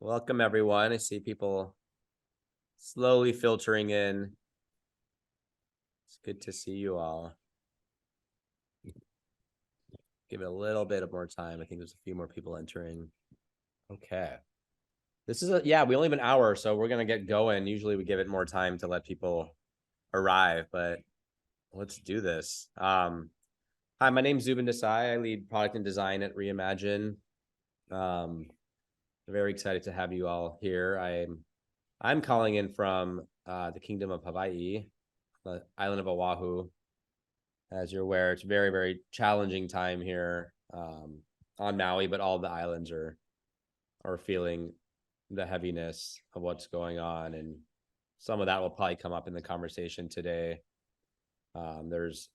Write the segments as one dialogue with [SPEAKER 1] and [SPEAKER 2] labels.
[SPEAKER 1] Welcome, everyone. I see people slowly filtering in. It's good to see you all. Give it a little bit of more time. I think there's a few more people entering. Okay. This is we only have an hour, so we're going to get going. Usually we give it more time to let people arrive, but let's do this. Hi, my name's Zubin Desai. I lead product and design at Reimagine. Very excited to have you all here. I'm calling in from the Kingdom of Hawaii, the island of Oahu. As you're aware, it's a very, very challenging time here on Maui, but all the islands are feeling the heaviness of what's going on, and some of that will probably come up in the conversation today. There's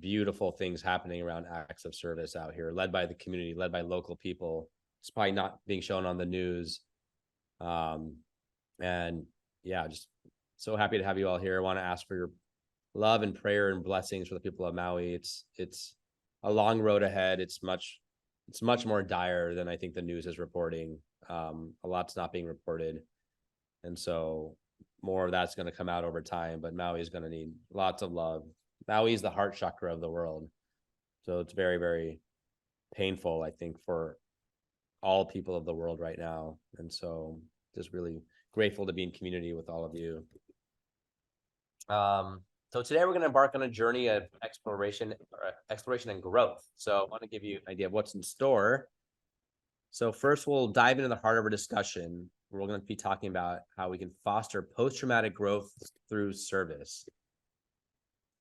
[SPEAKER 1] beautiful things happening around acts of service out here, led by the community, led by local people. It's probably not being shown on the news. And yeah, just so happy to have you all here. I want to ask for your love and prayer and blessings for the people of Maui. It's a long road ahead. It's much more dire than I think the news is reporting. A lot's not being reported, and so more of that's going to come out over time. But Maui is going to need lots of love. Maui is the heart chakra of the world, so it's very, very painful, I think, for all people of the world right now. And so just really grateful to be in community with all of you. So today we're going to embark on a journey of exploration and growth. So I want to give you an idea of what's in store. So first, we'll dive into the heart of our discussion. We're going to be talking about how we can foster post-traumatic growth through service.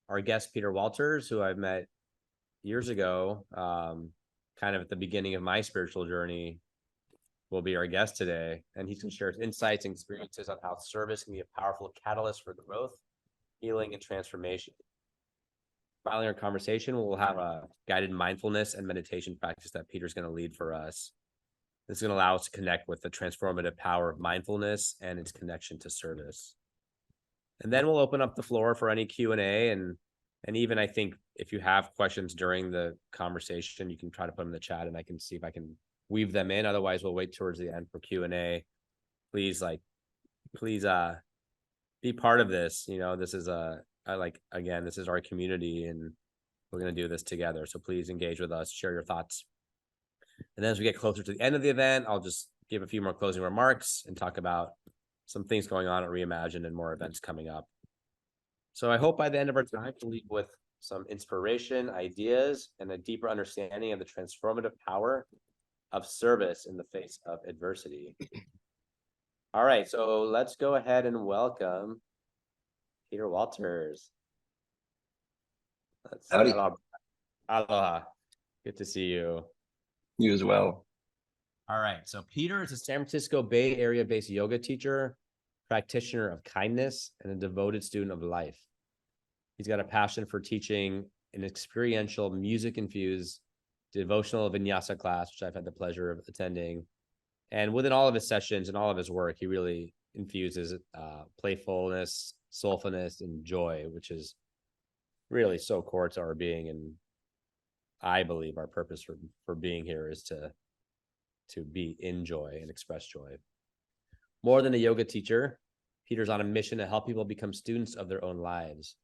[SPEAKER 1] Our guest, Peter Walters, who I've met years ago, kind of at the beginning of my spiritual journey, will be our guest today. And he's going to share his insights and experiences on how service can be a powerful catalyst for growth, healing, and transformation. Following our conversation, we'll have a guided mindfulness and meditation practice that Peter's going to lead for us. This is going to allow us to connect with the transformative power of mindfulness and its connection to service. And then we'll open up the floor for any Q&A, and even I think if you have questions during the conversation, you can try to put them in the chat, and I can see if I can weave them in. Otherwise, we'll wait towards the end for Q&A. Please be part of this. You know, this is this is our community, and we're going to do this together. So please engage with us, share your thoughts. And then as we get closer to the end of the event, I'll just give a few more closing remarks and talk about some things going on at Reimagine and more events coming up. So I hope by the end of our time, we'll leave with some inspiration, ideas, and a deeper understanding of the transformative power of service in the face of adversity. All right, so let's go ahead and welcome Peter Walters.
[SPEAKER 2] Howdy.
[SPEAKER 1] Aloha. Good to see you.
[SPEAKER 2] You as well.
[SPEAKER 1] All right, so Peter is a San Francisco Bay Area-based yoga teacher, practitioner of kindness, and a devoted student of life. He's got a passion for teaching an experiential, music-infused devotional vinyasa class, which I've had the pleasure of attending. And within all of his sessions and all of his work, he really infuses playfulness, soulfulness, and joy, which is really so core to our being. And I believe our purpose for being here is to be in joy and express joy. More than a yoga teacher, Peter's on a mission to help people become students of their own lives.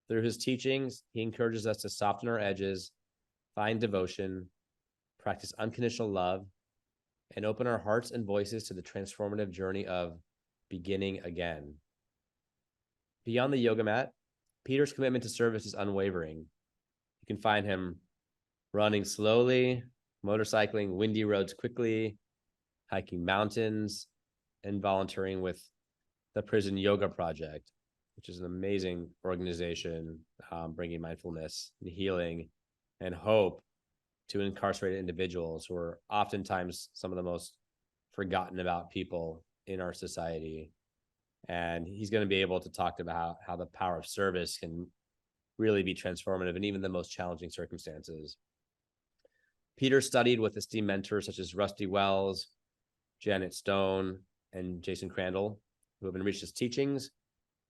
[SPEAKER 1] Through his teachings, he encourages us to soften our edges, find devotion, practice unconditional love, and open our hearts and voices to the transformative journey of beginning again. Beyond the yoga mat, Peter's commitment to service is unwavering. You can find him running slowly, motorcycling windy roads quickly, hiking mountains, and volunteering with the Prison Yoga Project, which is an amazing organization bringing mindfulness and healing and hope to incarcerated individuals who are oftentimes some of the most forgotten about people in our society. And he's going to be able to talk about how the power of service can really be transformative in even the most challenging circumstances. Peter studied with esteemed mentors such as Rusty Wells, Janet Stone, and Jason Crandall, who have enriched his teachings,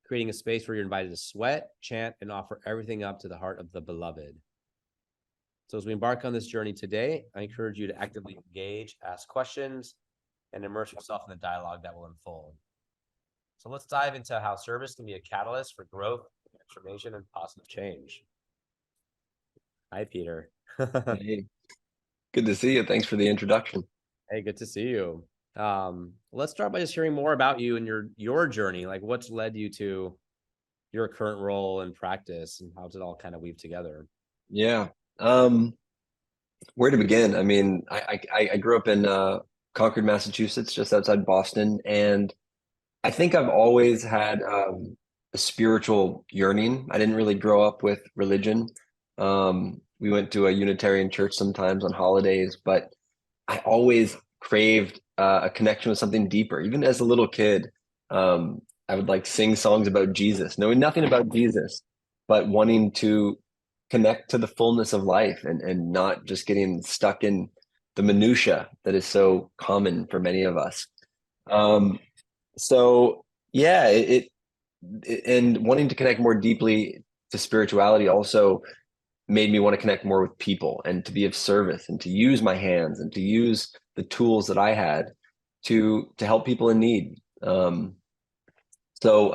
[SPEAKER 1] creating a space where you're invited to sweat, chant, and offer everything up to the heart of the beloved. So as we embark on this journey today, I encourage you to actively engage, ask questions, and immerse yourself in the dialogue that will unfold. So let's dive into how service can be a catalyst for growth, transformation, and positive change. Hi, Peter.
[SPEAKER 2] Hey, good to see you. Thanks for the introduction.
[SPEAKER 1] Hey, good to see you. Let's start by just hearing more about you and your journey. Like, what's led you to your current role in practice, and how does it all kind of weave together?
[SPEAKER 2] Yeah. Where to begin? I mean, I grew up in Concord, Massachusetts, just outside Boston, and I think I've always had a spiritual yearning. I didn't really grow up with religion. We went to a Unitarian church sometimes on holidays, but I always craved a connection with something deeper. Even as a little kid, I would like sing songs about Jesus, knowing nothing about Jesus, but wanting to connect to the fullness of life and not just getting stuck in the minutia that is so common for many of us. Um, so yeah, and wanting to connect more deeply to spirituality also made me want to connect more with people and to be of service and to use my hands and to use the tools that I had to help people in need. So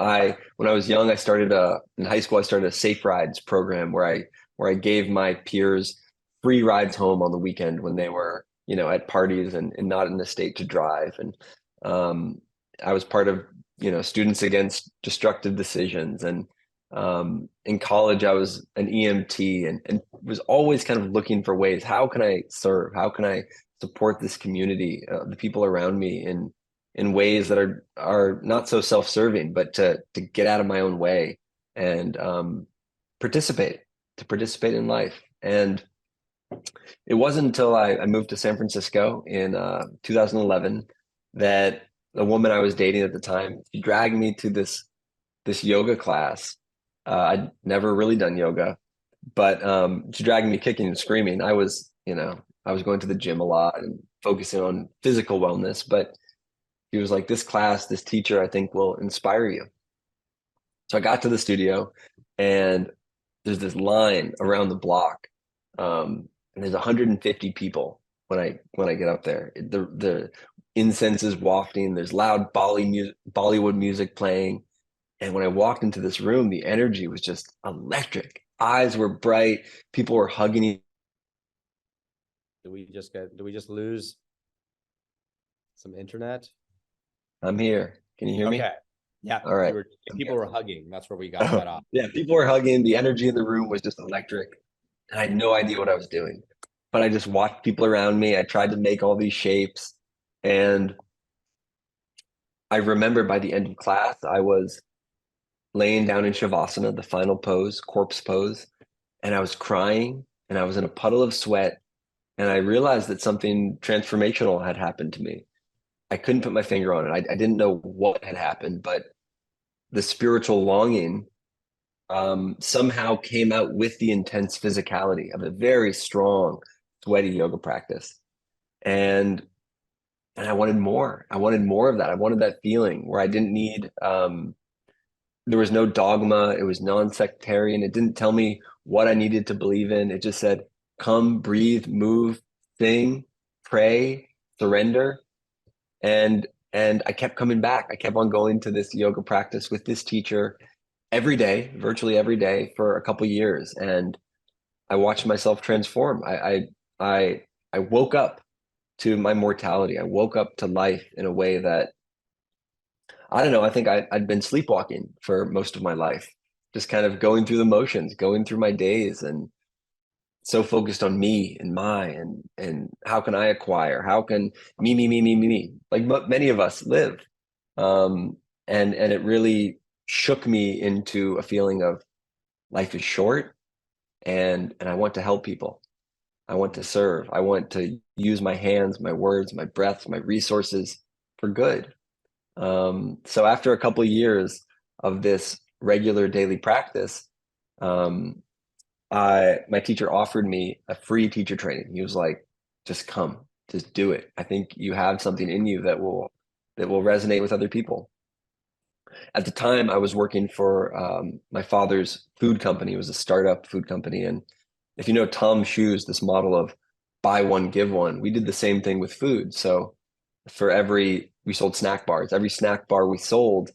[SPEAKER 2] when I was young, I started in high school, I started a safe rides program where I gave my peers free rides home on the weekend when they were, at parties and not in the state to drive. And I was part of, Students Against Destructive Decisions. And in college, I was an EMT and was always kind of looking for ways. How can I serve? How can I support this community, the people around me in ways that are not so self-serving, but to get out of my own way and participate in life. And it wasn't until I moved to San Francisco in 2011 that the woman I was dating at the time, she dragged me to this yoga class. I'd never really done yoga, but she dragged me kicking and screaming. I was going to the gym a lot and focusing on physical wellness, but he was like, this teacher, I think will inspire you. So I got to the studio and there's this line around the block. And there's 150 people when I get up there. The incense is wafting, there's loud Bollywood music playing. And when I walked into this room, the energy was just electric. Eyes were bright, people were hugging each.
[SPEAKER 1] Did we just lose some internet?
[SPEAKER 2] I'm here. Can you hear me?
[SPEAKER 1] Okay. Yeah.
[SPEAKER 2] All right.
[SPEAKER 1] People were hugging. That's where we got cut off.
[SPEAKER 2] Yeah, people were hugging. The energy in the room was just electric. And I had no idea what I was doing. But I just watched people around me. I tried to make all these shapes. And I remember by the end of class, I was laying down in Shavasana, the final pose, corpse pose, and I was crying and I was in a puddle of sweat. And I realized that something transformational had happened to me. I couldn't put my finger on it. I didn't know what had happened, but the spiritual longing somehow came out with the intense physicality of a very strong, sweaty yoga practice. And I wanted more. I wanted more of that. I wanted that feeling where I didn't need there was no dogma. It was non-sectarian. It didn't tell me what I needed to believe in. It just said, come, breathe, move, sing, pray, surrender. And I kept coming back. I kept on going to this yoga practice with this teacher every day, virtually every day for a couple years. And I watched myself transform. I woke up to my mortality. I woke up to life in a way that, I don't know, I think I'd been sleepwalking for most of my life, just kind of going through the motions, going through my days and so focused on me and and how can I acquire? How can me, like many of us live. And it really shook me into a feeling of life is short and I want to help people. I want to serve. I want to use my hands, my words, my breath, my resources for good. So after a couple of years of this regular daily practice, my teacher offered me a free teacher training. He was like, just come, just do it. I think you have something in you that will resonate with other people. At the time, I was working for my father's food company. It was a startup food company. And if you know Tom Shoes, this model of buy one, give one, we did the same thing with food. So for we sold snack bars. Every snack bar we sold,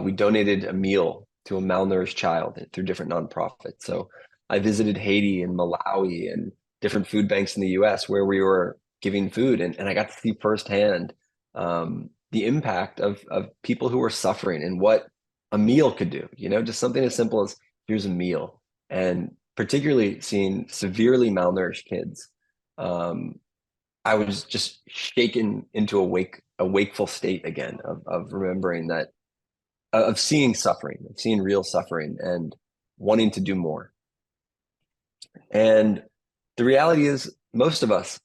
[SPEAKER 2] we donated a meal to a malnourished child through different nonprofits. So I visited Haiti and Malawi and different food banks in the US where we were giving food. And I got to see firsthand the impact of people who were suffering and what a meal could do, just something as simple as here's a meal. And particularly seeing severely malnourished kids, I was just shaken into a wakeful state again of remembering that, of seeing suffering, of seeing real suffering and wanting to do more. And the reality is most of us,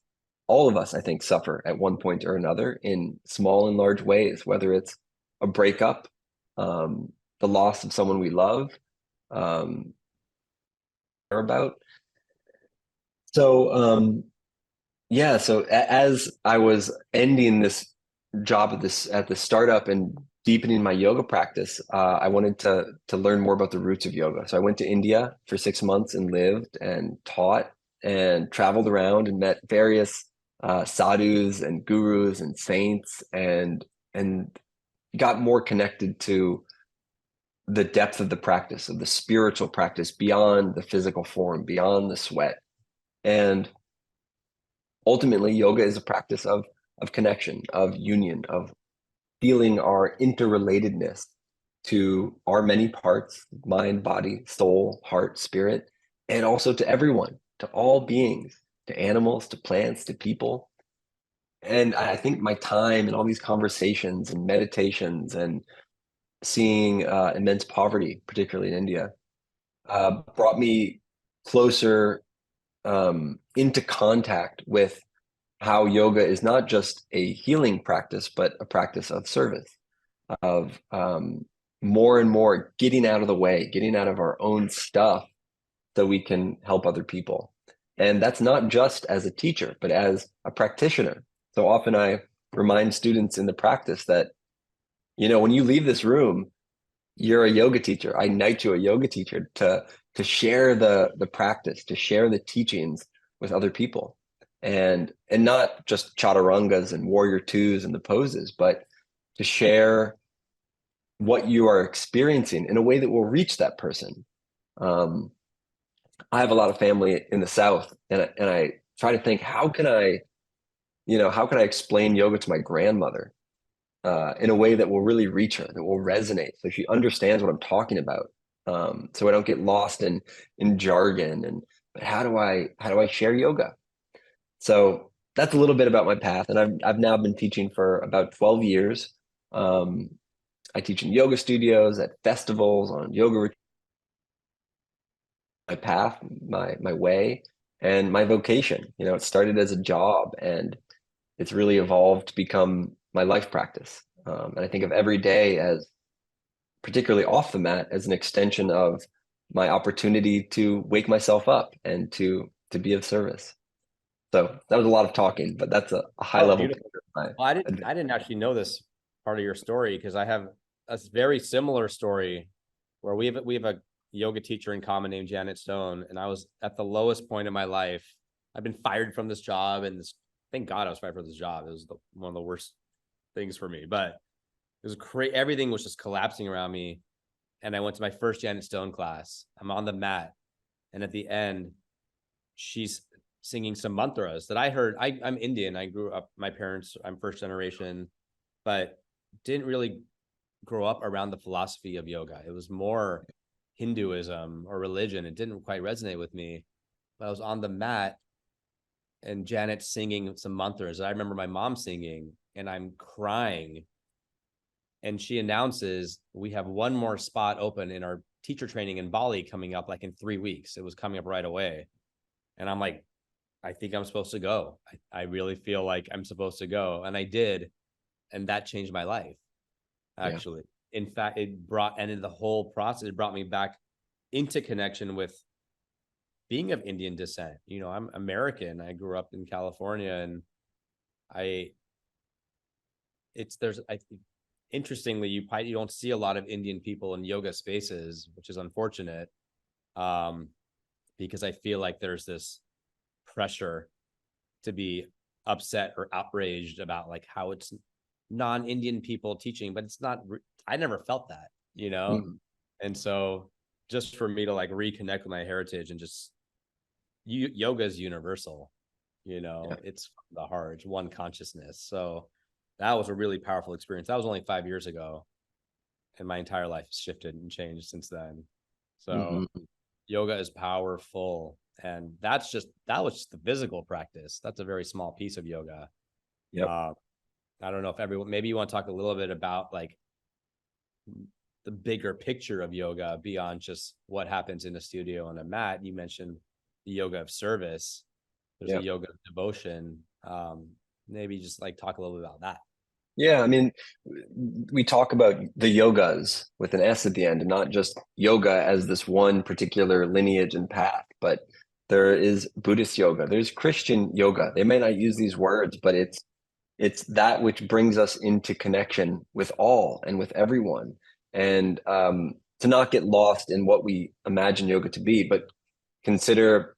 [SPEAKER 2] all of us, I think, suffer at one point or another in small and large ways, whether it's a breakup, the loss of someone we love, care about. So yeah, so as I was ending this job at this startup and deepening my yoga practice, I wanted to learn more about the roots of yoga. So I went to India for 6 months and lived and taught and traveled around and met various sadhus and gurus and saints and got more connected to the depth of the practice, of the spiritual practice beyond the physical form, beyond the sweat. And ultimately, yoga is a practice of connection, of union, of feeling our interrelatedness to our many parts, mind, body, soul, heart, spirit, and also to everyone, to all beings, to animals, to plants, to people. And I think my time and all these conversations and meditations and seeing immense poverty, particularly in India, brought me closer into contact with how yoga is not just a healing practice, but a practice of service, of more and more getting out of the way, getting out of our own stuff so we can help other people. And that's not just as a teacher, but as a practitioner. So often I remind students in the practice that, when you leave this room, you're a yoga teacher. I knight you a yoga teacher to share the practice, to share the teachings with other people. And not just chaturangas and warrior twos and the poses, but to share what you are experiencing in a way that will reach that person. I have a lot of family in the South, and I try to think, how can I explain yoga to my grandmother in a way that will really reach her, that will resonate, so she understands what I'm talking about. So I don't get lost in jargon. But how do I share yoga? So that's a little bit about my path, and I've now been teaching for about 12 years. I teach in yoga studios, at festivals, on yoga retreats. My path, my way, and my vocation. It started as a job, and it's really evolved to become my life practice. And I think of every day as, particularly off the mat, as an extension of my opportunity to wake myself up and to be of service. So that was a lot of talking, but that's a high level
[SPEAKER 1] Beautiful.
[SPEAKER 2] picture of my
[SPEAKER 1] Well, I didn't actually know this part of your story, because I have a very similar story where we have a yoga teacher in common named Janet Stone, and I was at the lowest point in my life. I've been fired from this job, and thank God I was fired from this job. It was one of the worst things for me, but it was crazy. Everything was just collapsing around me. And I went to my first Janet Stone class. I'm on the mat, and at the end, she's singing some mantras that I heard. I'm Indian. I grew up, my parents, I'm first generation, but didn't really grow up around the philosophy of yoga. It was more Hinduism or religion. It didn't quite resonate with me. But I was on the mat and Janet singing some mantras. I remember my mom singing, and I'm crying. And she announces, we have one more spot open in our teacher training in Bali coming up like in 3 weeks. It was coming up right away. And I'm like, I think I'm supposed to go. I really feel like I'm supposed to go. And I did. And that changed my life, actually. Yeah. In fact, in the whole process, it brought me back into connection with being of Indian descent. I'm American. I grew up in California, and interestingly, you don't see a lot of Indian people in yoga spaces, which is unfortunate, because I feel like there's this pressure to be upset or outraged about like how it's non-Indian people teaching, but it's not, I never felt that, you know?
[SPEAKER 2] Mhm.
[SPEAKER 1] And so just for me to like reconnect with my heritage and just yoga is universal, you know,
[SPEAKER 2] Yeah.
[SPEAKER 1] it's the heart, it's one consciousness. So that was a really powerful experience. That was only 5 years ago, and my entire life has shifted and changed since then. So
[SPEAKER 2] Mhm.
[SPEAKER 1] yoga is powerful. And that was just the physical practice. That's a very small piece of yoga.
[SPEAKER 2] Yep.
[SPEAKER 1] Uh, I don't know if everyone, maybe you want to talk a little bit about like the bigger picture of yoga beyond just what happens in the studio on a mat. You mentioned the yoga of service. There's a
[SPEAKER 2] Yep.
[SPEAKER 1] yoga of devotion. Maybe just like talk a little bit about that.
[SPEAKER 2] Yeah, I mean, we talk about the yogas with an S at the end, and not just yoga as this one particular lineage and path, but there is Buddhist yoga, there's Christian yoga. They may not use these words, but it's that which brings us into connection with all and with everyone, and to not get lost in what we imagine yoga to be, but consider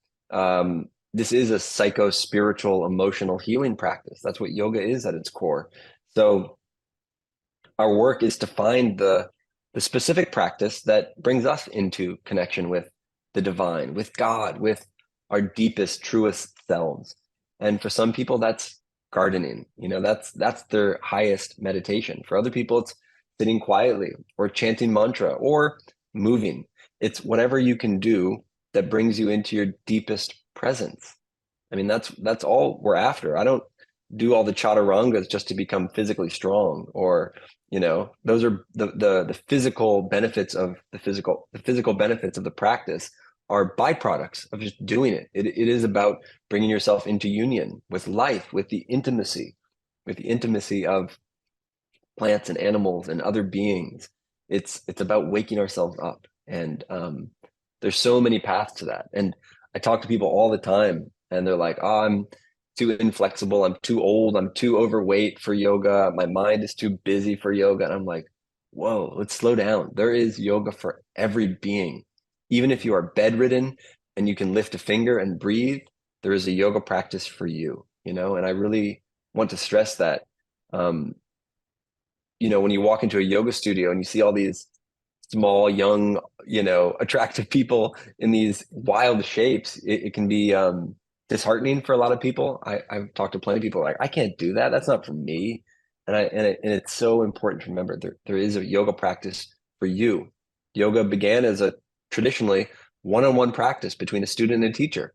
[SPEAKER 2] this is a psycho-spiritual emotional healing practice. That's what yoga is at its core. So our work is to find the specific practice that brings us into connection with the divine, with God, with our deepest, truest selves. And for some people, that's gardening. You know, that's their highest meditation. For other people, it's sitting quietly or chanting mantra or moving. It's whatever you can do that brings you into your deepest presence. I mean, that's all we're after. I don't do all the chaturangas just to become physically strong, or those are the physical benefits of the physical benefits of the practice are byproducts of just doing it. It is about bringing yourself into union with life, with the intimacy of plants and animals and other beings. It's about waking ourselves up, and there's so many paths to that. And I talk to people all the time, and they're like, "Oh, I'm too inflexible. I'm too old. I'm too overweight for yoga. My mind is too busy for yoga." And I'm like, "Whoa, let's slow down. There is yoga for every being, even if you are bedridden and you can lift a finger and breathe. There is a yoga practice for you. And I really want to stress that. Um, when you walk into a yoga studio and you see all these small, young, attractive people in these wild shapes, it can be disheartening for a lot of people. I've talked to plenty of people like, I can't do that. That's not for me. And it's so important to remember there is a yoga practice for you. Yoga began as a traditionally one-on-one practice between a student and a teacher.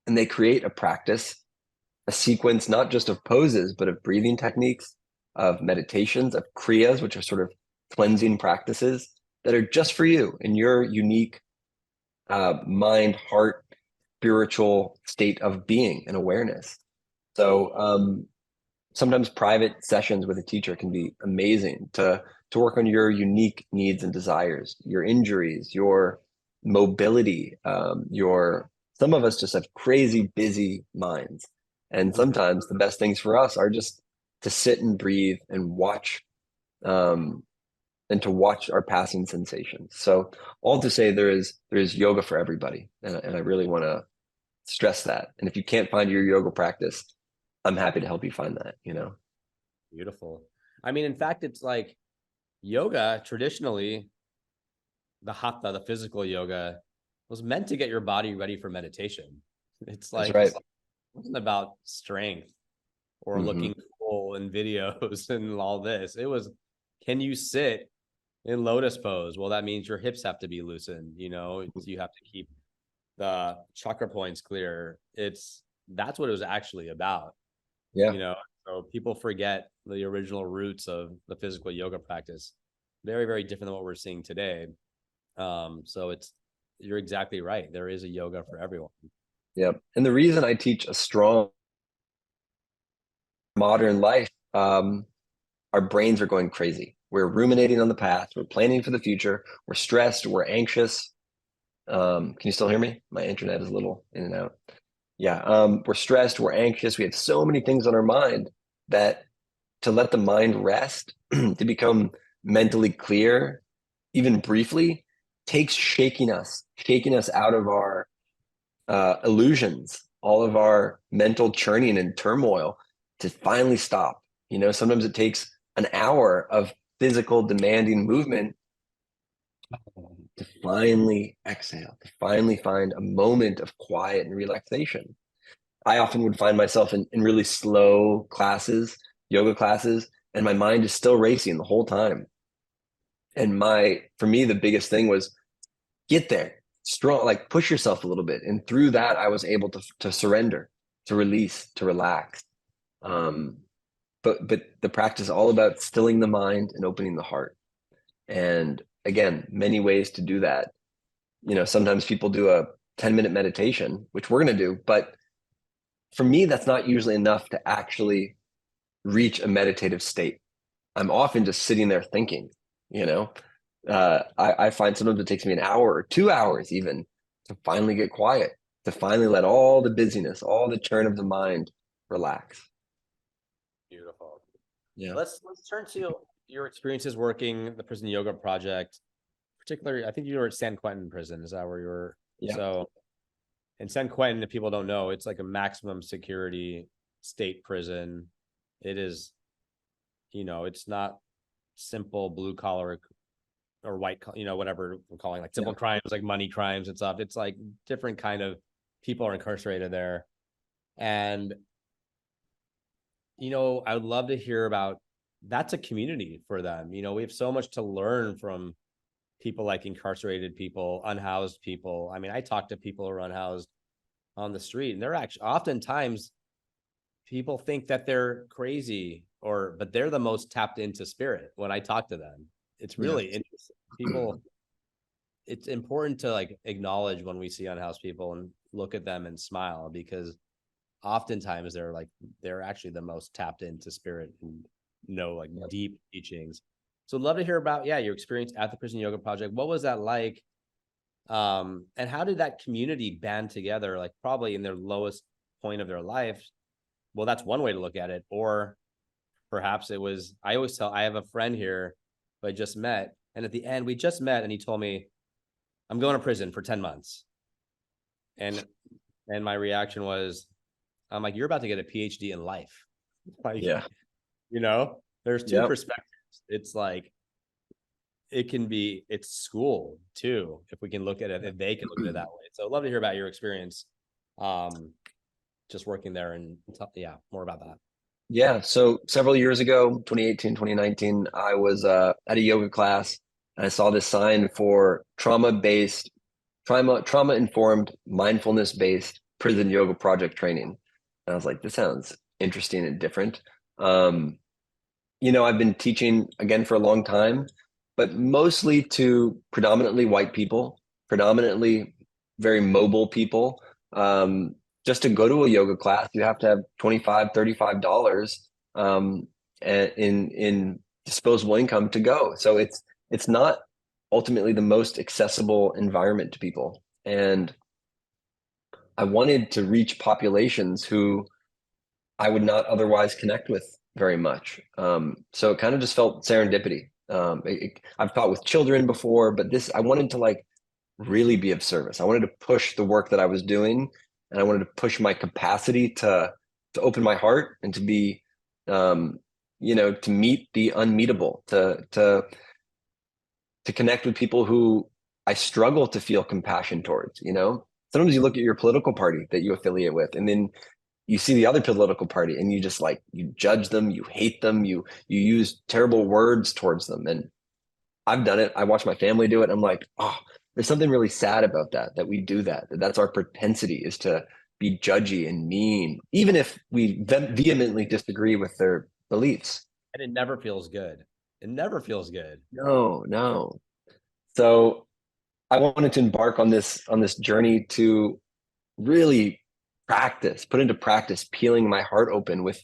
[SPEAKER 2] And they create a practice, a sequence, not just of poses, but of breathing techniques, of meditations, of kriyas, which are sort of cleansing practices that are just for you in your unique mind, heart, spiritual state of being and awareness. So sometimes private sessions with a teacher can be amazing to work on your unique needs and desires, your injuries, your mobility, your some of us just have crazy busy minds. And
[SPEAKER 1] Mhm.
[SPEAKER 2] sometimes the best things for us are just to sit and breathe um, and to watch our passing sensations. So all to say there is yoga for everybody. And I really want to stress that. And if you can't find your yoga practice, I'm happy to help you find that.
[SPEAKER 1] Beautiful. I mean, in fact, it's like yoga traditionally, the hatha, the physical yoga, was meant to get your body ready for meditation. It's
[SPEAKER 2] That's
[SPEAKER 1] like,
[SPEAKER 2] right.
[SPEAKER 1] it wasn't about strength or
[SPEAKER 2] Hmm.
[SPEAKER 1] looking cool in videos and all this. It was, can you sit in lotus pose? Well, that means your hips have to be loosened. You have to keep the chakra points clear. That's what it was actually about.
[SPEAKER 2] Yeah.
[SPEAKER 1] you know so people forget the original roots of the physical yoga practice. Very, very different than what we're seeing today. So you're exactly right, there is a yoga for everyone.
[SPEAKER 2] Yep. And the reason I teach a strong modern life, our brains are going crazy. We're ruminating on the past. We're planning for the future. We're stressed. We're anxious. Can you still hear me? My internet is a little in and out. Yeah. We're stressed. We're anxious. We have so many things on our mind that to let the mind rest, to become mentally clear, even briefly, takes shaking us out of our illusions all of our mental churning and turmoil to finally stop. Sometimes it takes an hour of physical demanding movement to finally exhale, to finally find a moment of quiet and relaxation. I often would find myself in really slow classes, yoga classes, and my mind is still racing the whole time. And for me, the biggest thing was get there, strong, like push yourself a little bit. And through that, I was able to surrender, to release, to relax. Um, but the practice is all about stilling the mind and opening the heart. And again, many ways to do that. Sometimes people do a 10-minute meditation, which we're going to do, but for me, that's not usually enough to actually reach a meditative state. I'm often just sitting there thinking, you know. I find sometimes it takes me an hour or 2 hours even to finally get quiet, to finally let all the busyness, all the churn of the mind relax.
[SPEAKER 1] Beautiful.
[SPEAKER 2] Yeah.
[SPEAKER 1] Let's turn to your experiences working the prison yoga project. Particularly, I think you were at San Quentin prison. Is that where you were?
[SPEAKER 2] Yeah.
[SPEAKER 1] So in San Quentin, if people don't know, it's like a maximum security state prison. It is, it's not simple blue collar or white, whatever we're calling like simple crimes, like money crimes and stuff. It's like different kind of people are incarcerated there. And, I would love to hear about that's a community for them. We have so much to learn from people like incarcerated people, unhoused people. I mean, I talk to people who are unhoused on the street, and they're actually oftentimes people think that they're crazy but they're the most tapped into spirit when I talk to them. It's really interesting. People, it's important to like acknowledge when we see unhoused people and look at them and smile, because oftentimes they're actually the most tapped into spirit and like deep teachings. So I'd love to hear about, your experience at the Prison Yoga Project. What was that like? And how did that community band together, like probably in their lowest point of their life? Well, that's one way to look at it. Or perhaps it was, I always tell, I have a friend here who I just met. And at the end, we just met and he told me, I'm going to prison for 10 months. And my reaction was, I'm like, you're about to get a PhD in life. Like, there's two perspectives. It's like, it's school too, if we can look at it, if they can look at it that way. So I'd love to hear about your experience, just working there and more about that.
[SPEAKER 2] Yeah. So several years ago, 2018, 2019, I was at a yoga class and I saw this sign for trauma-informed, mindfulness-based prison yoga project training. And I was like, this sounds interesting and different. I've been teaching again for a long time, but mostly to predominantly white people, predominantly very mobile people. Just to go to a yoga class, you have to have $25, $35 in disposable income to go. So it's not ultimately the most accessible environment to people. And I wanted to reach populations who I would not otherwise connect with very much. So it kind of just felt serendipity. I've taught with children before, but I wanted to like really be of service. I wanted to push the work that I was doing, and I wanted to push my capacity to open my heart and to be, to meet the unmeetable, to connect with people who I struggle to feel compassion towards. Sometimes you look at your political party that you affiliate with, and then you see the other political party and you just you judge them, you hate them, you use terrible words towards them. And I've done it. I watch my family do it. I'm like, oh, there's something really sad about that we do that's our propensity, is to be judgy and mean, even if we vehemently disagree with their beliefs.
[SPEAKER 1] And it never feels good. It never feels good.
[SPEAKER 2] No. So I wanted to embark on this journey to really put into practice peeling my heart open with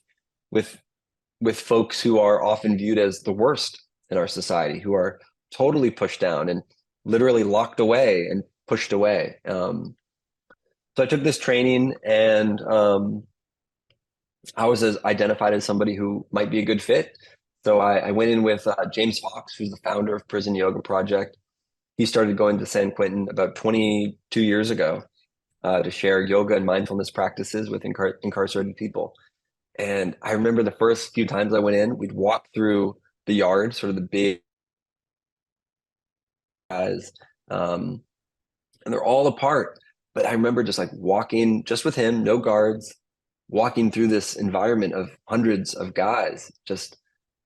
[SPEAKER 2] folks who are often viewed as the worst in our society, who are totally pushed down and literally locked away and pushed away. So I took this training, and I was identified as somebody who might be a good fit. So I went in with James Fox, who's the founder of Prison Yoga Project. He started going to San Quentin about 22 years ago. to share yoga and mindfulness practices with incarcerated people. And I remember the first few times I went in, we'd walk through the yard, sort of the big guys, and they're all apart. But I remember just like walking just with him, no guards, walking through this environment of hundreds of guys, just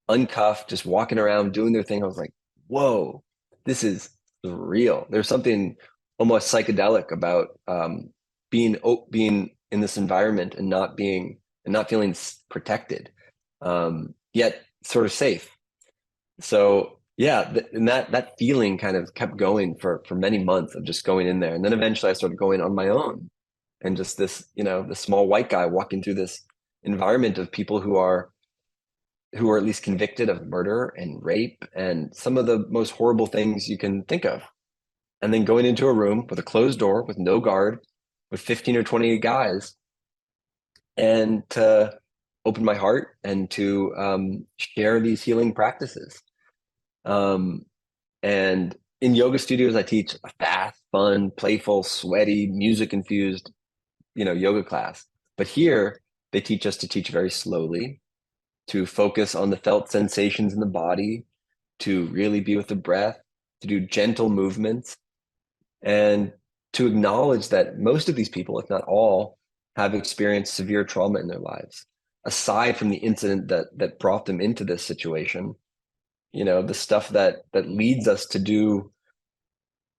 [SPEAKER 2] uncuffed, just walking around, doing their thing. I was like, whoa, this is real. There's something almost psychedelic about being in this environment and not feeling protected, yet sort of safe. So yeah, and that feeling kind of kept going for many months of just going in there, and then eventually I started going on my own, and just this small white guy walking through this environment of people who are at least convicted of murder and rape and some of the most horrible things you can think of. And then going into a room with a closed door, with no guard, with 15 or 20 guys, and to open my heart and to share these healing practices. And in yoga studios, I teach a fast, fun, playful, sweaty, music-infused, yoga class. But here, they teach us to teach very slowly, to focus on the felt sensations in the body, to really be with the breath, to do gentle movements, and to acknowledge that most of these people, if not all, have experienced severe trauma in their lives. Aside from the incident that brought them into this situation, the stuff that leads us to do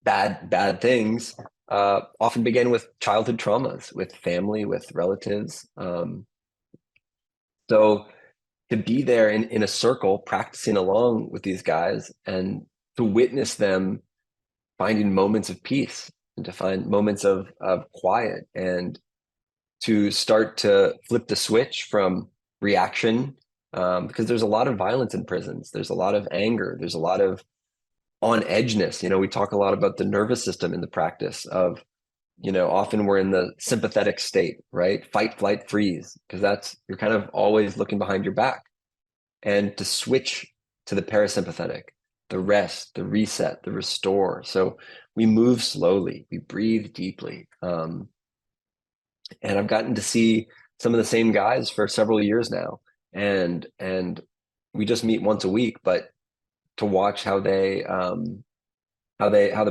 [SPEAKER 2] bad things often begin with childhood traumas, with family, with relatives. So to be there in a circle, practicing along with these guys, and to witness them finding moments of peace, and to find moments of quiet, and to start to flip the switch from reaction, because there's a lot of violence in prisons. There's a lot of anger. There's a lot of on edgeness. We talk a lot about the nervous system in the practice of, often we're in the sympathetic state, right? Fight, flight, freeze, because you're kind of always looking behind your back. And to switch to the parasympathetic, the rest, the reset, the restore. So we move slowly, we breathe deeply. And I've gotten to see some of the same guys for several years now. And we just meet once a week, but to watch how the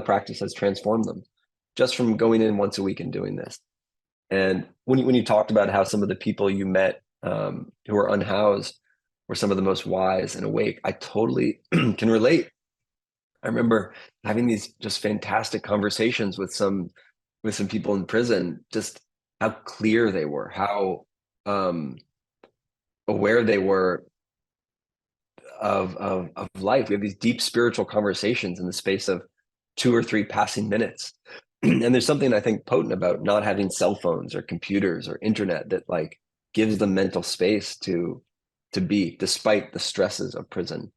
[SPEAKER 2] practice has transformed them just from going in once a week and doing this. And when you talked about how some of the people you met who are unhoused were some of the most wise and awake, I totally can relate. I remember having these just fantastic conversations with some people in prison, just how clear they were, how aware they were of life. We have these deep spiritual conversations in the space of 2 or 3 passing minutes. And there's something I think potent about not having cell phones or computers or internet that like gives them mental space to be, despite the stresses of prison.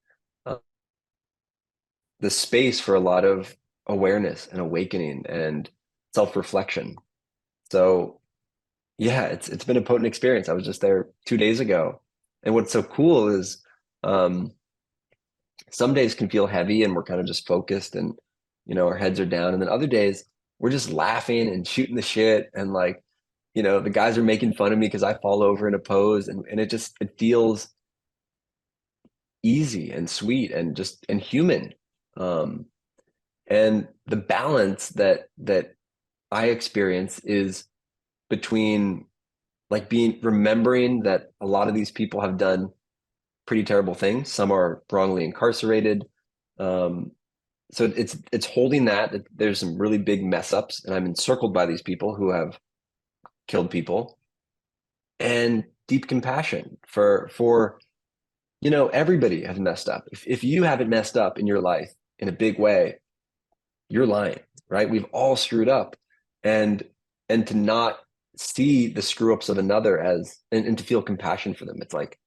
[SPEAKER 2] The space for a lot of awareness and awakening and self-reflection. So yeah, it's been a potent experience. I was just there 2 days ago. And what's so cool is some days can feel heavy and we're kind of just focused and our heads are down. And then other days we're just laughing and shooting the shit, and like, the guys are making fun of me because I fall over in a pose, and it feels easy and sweet and human. And the balance that I experience is between like remembering that a lot of these people have done pretty terrible things. Some are wrongly incarcerated. So it's holding that there's some really big mess ups, and I'm encircled by these people who have killed people, and deep compassion for everybody has messed up. If you haven't messed up in your life in a big way, you're lying, right? We've all screwed up, and to not see the screw ups of another and to feel compassion for them. It's like,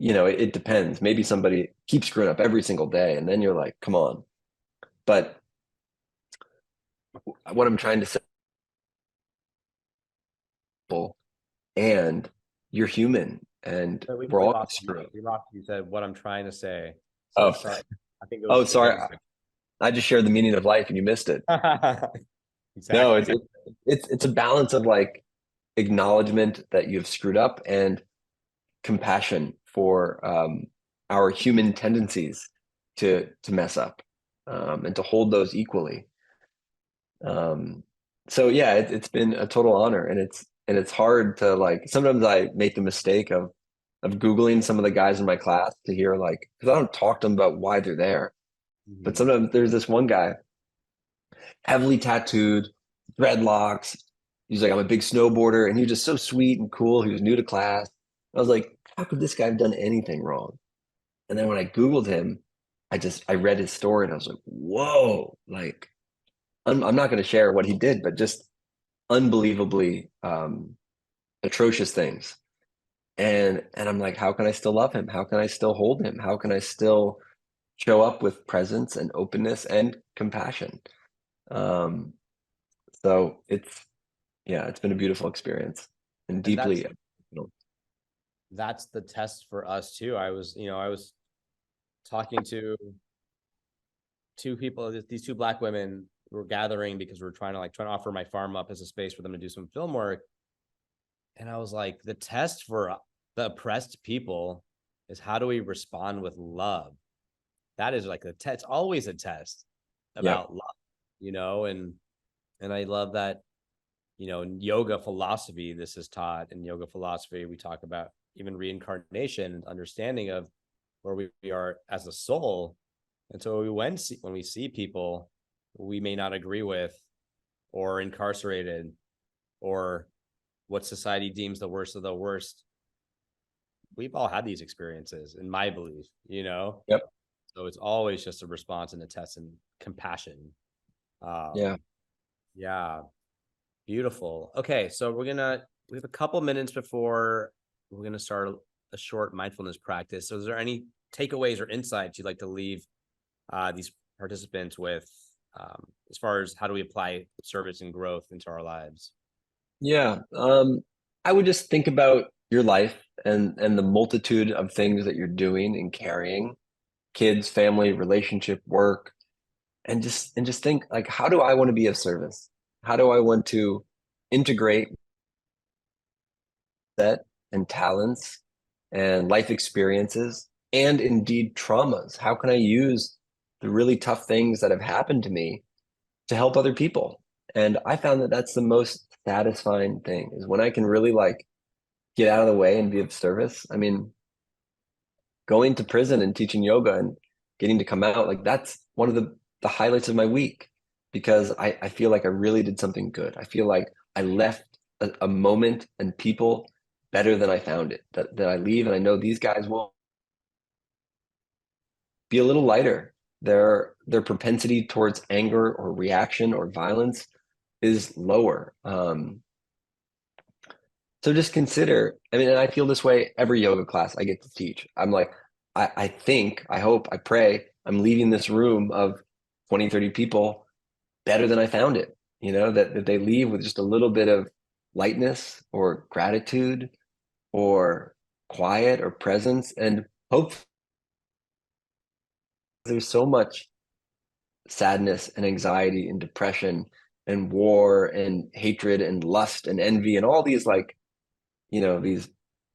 [SPEAKER 2] it depends. Maybe somebody keeps screwing up every single day, and then you're like, come on. But what I'm trying to say, and you're human, and we're all screwed up.
[SPEAKER 1] You said what I'm trying to say. So
[SPEAKER 2] Oh,
[SPEAKER 1] I think it
[SPEAKER 2] oh,
[SPEAKER 1] was
[SPEAKER 2] sorry. I just shared the meaning of life and you missed it. No,
[SPEAKER 1] Exactly.
[SPEAKER 2] it's a balance of like acknowledgement that you've screwed up and compassion for our human tendencies to mess up, and to hold those equally. Um, so yeah, it's been a total honor, and it's hard to like. Sometimes I make the mistake of Googling some of the guys in my class to hear like, because I don't talk to them about why they're there. But
[SPEAKER 1] Mhm.
[SPEAKER 2] sometimes there's this one guy, heavily tattooed, dreadlocks. He's like, I'm a big snowboarder, and he was just so sweet and cool. He was new to class. I was like, how could this guy have done anything wrong? And then when I Googled him, I read his story, and I was like, whoa, like I'm not going to share what he did, but just unbelievably atrocious things. And I'm like, how can I still love him? How can I still hold him? How can I still show up with presence and openness and compassion? Um, so it's been a beautiful experience and
[SPEAKER 1] And
[SPEAKER 2] deeply
[SPEAKER 1] that's the test for us too. I was talking to two people, these two black women were gathering because we're trying to offer my farm up as a space for them to do some film work. And I was like, the test for the oppressed people is how do we respond with love? That is like a test. It's always a test
[SPEAKER 2] yeah,
[SPEAKER 1] about love, and I love that, in yoga philosophy, this is taught. In yoga philosophy, we talk about even reincarnation and understanding of where we are as a soul. And so when we see people we may not agree with, or incarcerated, or what society deems the worst of the worst, we've all had these experiences, in my belief.
[SPEAKER 2] yep,
[SPEAKER 1] So it's always just a response and a test and compassion.
[SPEAKER 2] yeah.
[SPEAKER 1] Um, yeah, beautiful. Okay, so we have a couple minutes before we're gonna start a short mindfulness practice. So is there any takeaways or insights you'd like to leave these participants with, as far as how do we apply service and growth into our lives?
[SPEAKER 2] Yeah. I would just think about your life and the multitude of things that you're doing and carrying, kids, family, relationship, work, and just think like, how do I want to be of service? How do I want to integrate that and talents and life experiences and indeed traumas? How can I use the really tough things that have happened to me to help other people? And I found that that's the most satisfying thing is when I can really like get out of the way and be of service. I mean, going to prison and teaching yoga and getting to come out, like that's one of the highlights of my week because I feel like I really did something good. I feel like I left a moment and people better than I found it. That I leave and I know these guys will be a little lighter. Their propensity towards anger or reaction or violence is lower. So just consider, I mean, and I feel this way every yoga class I get to teach. I'm like, I think, I hope, I pray I'm leaving this room of 20, 30 people better than I found it, that they leave with just a little bit of lightness or gratitude or quiet or presence. And hope there's so much sadness and anxiety and depression and war and hatred and lust and envy and all these like these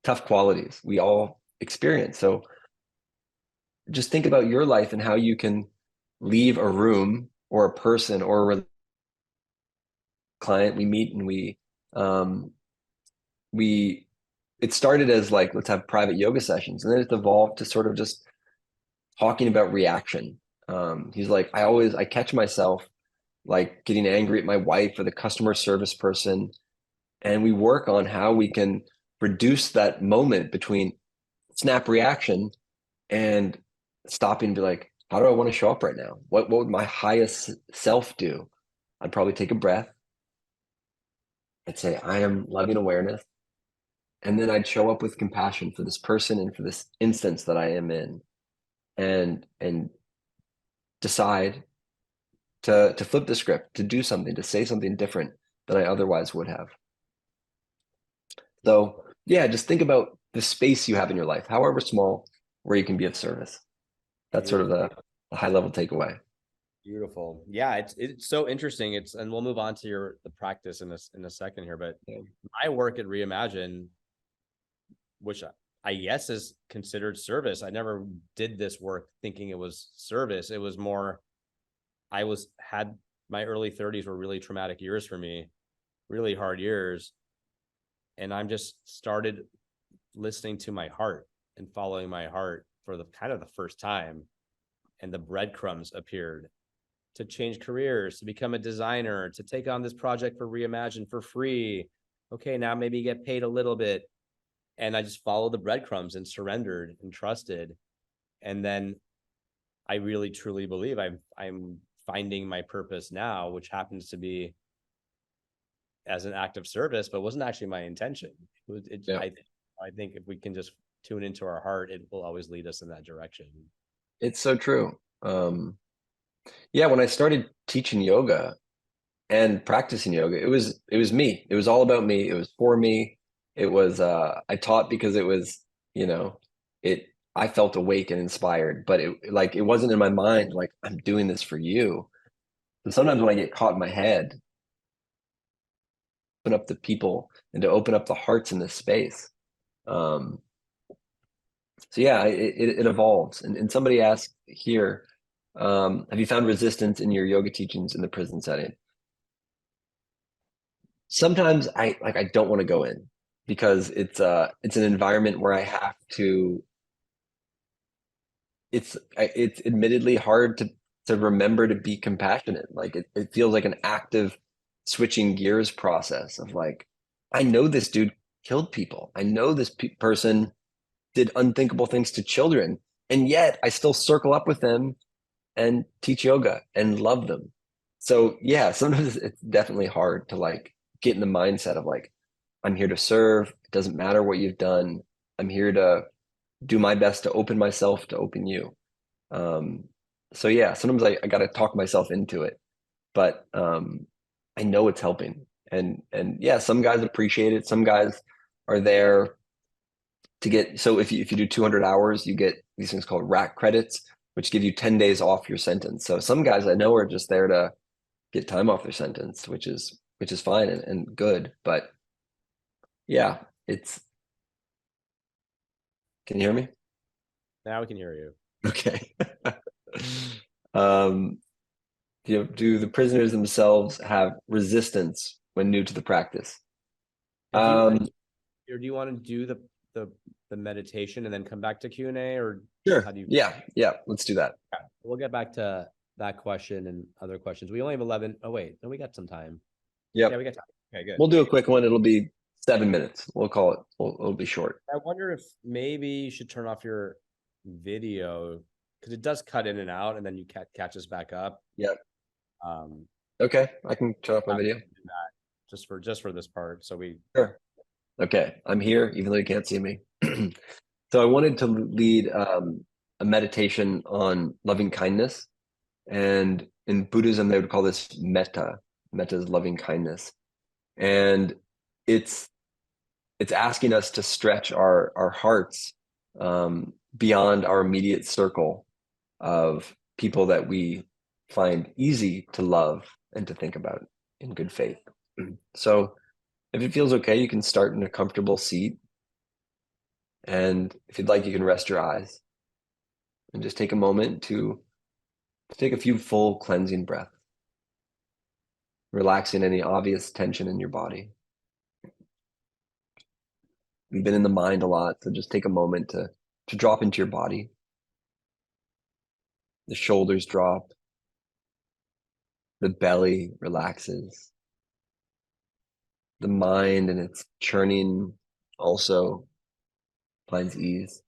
[SPEAKER 2] tough qualities we all experience. So just think about your life and how you can leave a room or a person or a client we meet and um we it started as like let's have private yoga sessions and then it's evolved to sort of just talking about reaction. He's like I catch myself like getting angry at my wife or the customer service person, and we work on how we can reduce that moment between snap reaction and stopping and be like, how do I want to show up right now? What would my highest self do? I'd probably take a breath. I'd say, I am loving awareness. And then I'd show up with compassion for this person and for this instance that I am in, and decide to flip the script, to do something, to say something different than I otherwise would have. So yeah, just think about the space you have in your life, however small, where you can be of service. That's sort of
[SPEAKER 1] Beautiful.
[SPEAKER 2] the high level takeaway.
[SPEAKER 1] Beautiful. Yeah, it's so interesting. And we'll move on to the practice in a second here, but
[SPEAKER 2] Yeah.
[SPEAKER 1] my work at Reimagine, which I guess is considered service. I never did this work thinking it was service. It was more, had my early 30s were really traumatic years for me, really hard years. And I'm just started listening to my heart and following my heart for the kind of the first time. And the breadcrumbs appeared to change careers, to become a designer, to take on this project for Reimagine for free. Okay, now maybe get paid a little bit. And I just followed the breadcrumbs and surrendered and trusted. And then I really truly believe I'm finding my purpose now, which happens to be as an act of service, but wasn't actually my intention.
[SPEAKER 2] Yeah.
[SPEAKER 1] I think if we can just tune into our heart, it will always lead us in that direction.
[SPEAKER 2] It's so true. Yeah, when I started teaching yoga and practicing yoga, it was me. It was all about me. It was for me. It was I taught because it was, you know, it I felt awake and inspired, but it wasn't in my mind like I'm doing this for you. And sometimes when I get caught in my head, open up the people and to open up the hearts in this space. Um, so yeah, it evolves. And somebody asked here, have you found resistance in your yoga teachings in the prison setting? Sometimes I don't want to go in because it's an environment where I have to. It's admittedly hard to remember to be compassionate. Like it feels like an active switching gears process of like, I know this dude killed people. I know this person did unthinkable things to children, and yet I still circle up with them and teach yoga and love them. So yeah, sometimes it's definitely hard to like get in the mindset of like, I'm here to serve. It doesn't matter what you've done. I'm here to do my best to open myself to open you. Um, so yeah, sometimes I got to talk myself into it, but I know it's helping. And yeah, some guys appreciate it. Some guys are there to get. So if you do 200 hours, you get these things called rack credits, which give you 10 days off your sentence. So some guys I know are just there to get time off their sentence, which is fine and good. But yeah, it's. Can you hear me?
[SPEAKER 1] Now we can hear you.
[SPEAKER 2] Okay. um, do the prisoners themselves have resistance when new to the practice?
[SPEAKER 1] Or do you
[SPEAKER 2] Um,
[SPEAKER 1] or do you want to do the the meditation and then come back to Q&A, or how
[SPEAKER 2] sure.
[SPEAKER 1] do you?
[SPEAKER 2] Yeah. Let's do that.
[SPEAKER 1] We'll get back to that question and other questions. We only have 11. Oh wait, no, we got some time. Yeah, we
[SPEAKER 2] Yep.
[SPEAKER 1] got time. Okay, good.
[SPEAKER 2] We'll do a quick one. It'll be 7 minutes. We'll call it. It'll be short.
[SPEAKER 1] I wonder if maybe you should turn off your video because it does cut in and out, and then you catch us back up.
[SPEAKER 2] Yep.
[SPEAKER 1] Um,
[SPEAKER 2] Okay. I can turn off my video.
[SPEAKER 1] just for this part. So we.
[SPEAKER 2] Sure. Okay. I'm here, even though you can't see me. So I wanted to lead a meditation on loving kindness. And in Buddhism, they would call this metta. Metta is loving kindness. And it's it's asking us to stretch our hearts beyond our immediate circle of people that we find easy to love and to think about in good faith. So if it feels okay, you can start in a comfortable seat. And if you'd like, you can rest your eyes and just take a moment to take a few full cleansing breaths, relaxing any obvious tension in your body. We've been in the mind a lot, so just take a moment to drop into your body. The shoulders drop, the belly relaxes, the mind and its churning also finds ease.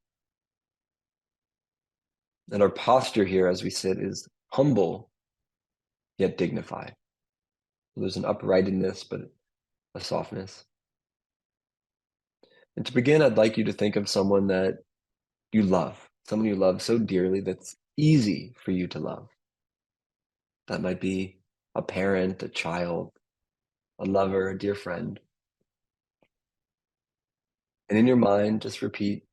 [SPEAKER 2] And our posture here as we sit is humble yet dignified. There's an uprightness, but a softness. And to begin, I'd like you to think of someone that you love, someone you love so dearly that's easy for you to love. That might be a parent, a child, a lover, a dear friend. And in your mind, just repeat,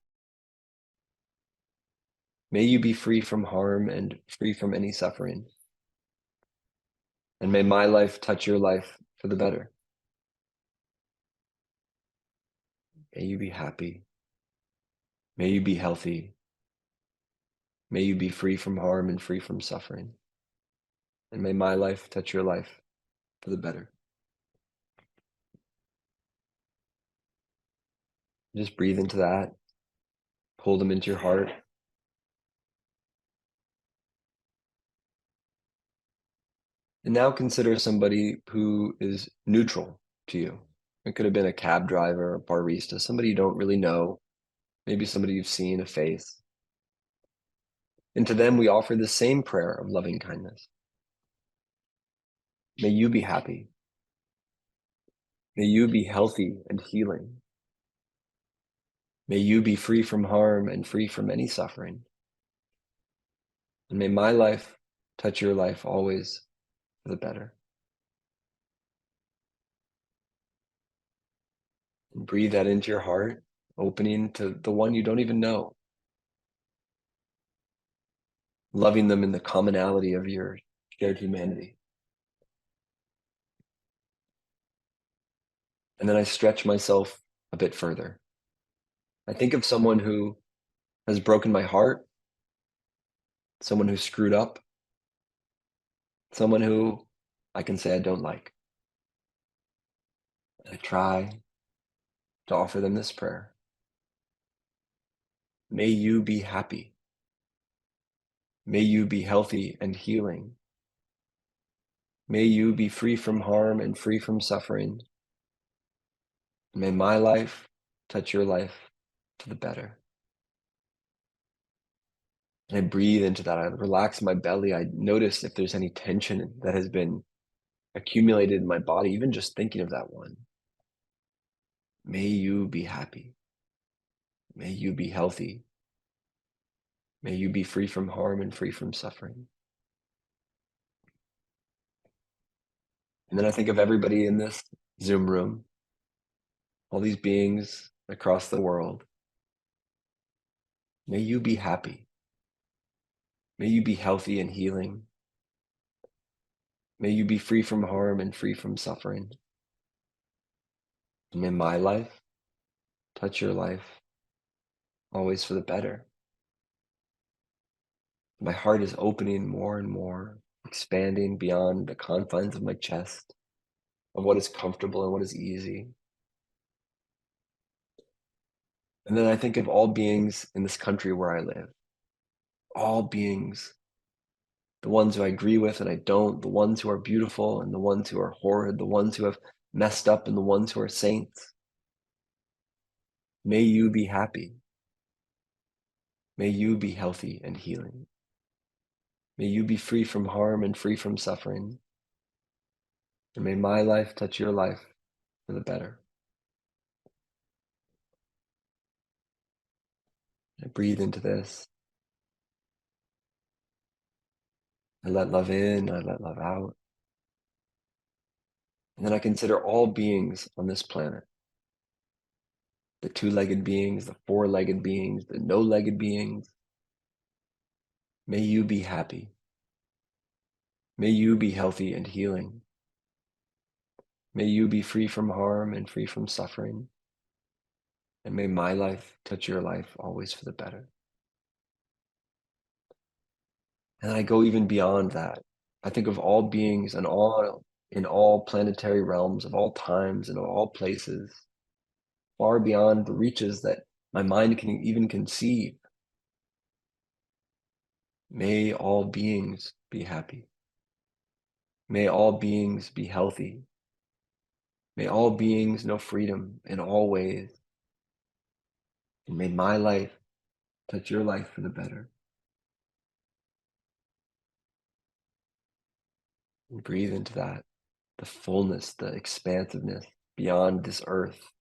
[SPEAKER 2] may you be free from harm and free from any suffering. And may my life touch your life for the better. May you be happy. May you be healthy. May you be free from harm and free from suffering. And may my life touch your life for the better. Just breathe into that. Pull them into your heart. And now consider somebody who is neutral to you. It could have been a cab driver, a barista, somebody you don't really know, maybe somebody you've seen a face. And to them, we offer the same prayer of loving kindness. May you be happy. May you be healthy and healing. May you be free from harm and free from any suffering. And may my life touch your life always for the better. And breathe that into your heart, opening to the one you don't even know. Loving them in the commonality of your shared humanity. And then I stretch myself a bit further. I think of someone who has broken my heart, someone who screwed up, someone who I can say I don't like. I try to offer them this prayer. May you be happy. May you be healthy and healing. May you be free from harm and free from suffering. May my life touch your life for the better. And I breathe into that. I relax my belly. I notice if there's any tension that has been accumulated in my body, even just thinking of that one. May you be happy. May you be healthy. May you be free from harm and free from suffering. And then I think of everybody in this Zoom room, all these beings across the world. May you be happy. May you be healthy and healing. May you be free from harm and free from suffering. And may my life touch your life always for the better. My heart is opening more and more, expanding beyond the confines of my chest, of what is comfortable and what is easy. And then I think of all beings in this country where I live, all beings, the ones who I agree with and I don't, the ones who are beautiful and the ones who are horrid, the ones who have messed up and the ones who are saints. May you be happy. May you be healthy and healing. May you be free from harm and free from suffering. And may my life touch your life for the better. I breathe into this. I let love in, I let love out. And then I consider all beings on this planet. The two-legged beings, the four-legged beings, the no-legged beings. May you be happy. May you be healthy and healing. May you be free from harm and free from suffering. And may my life touch your life always for the better. And I go even beyond that. I think of all beings and all in all planetary realms of all times and of all places, far beyond the reaches that my mind can even conceive. May all beings be happy. May all beings be healthy. May all beings know freedom in all ways. And may my life touch your life for the better. And breathe into that, the fullness, the expansiveness beyond this earth,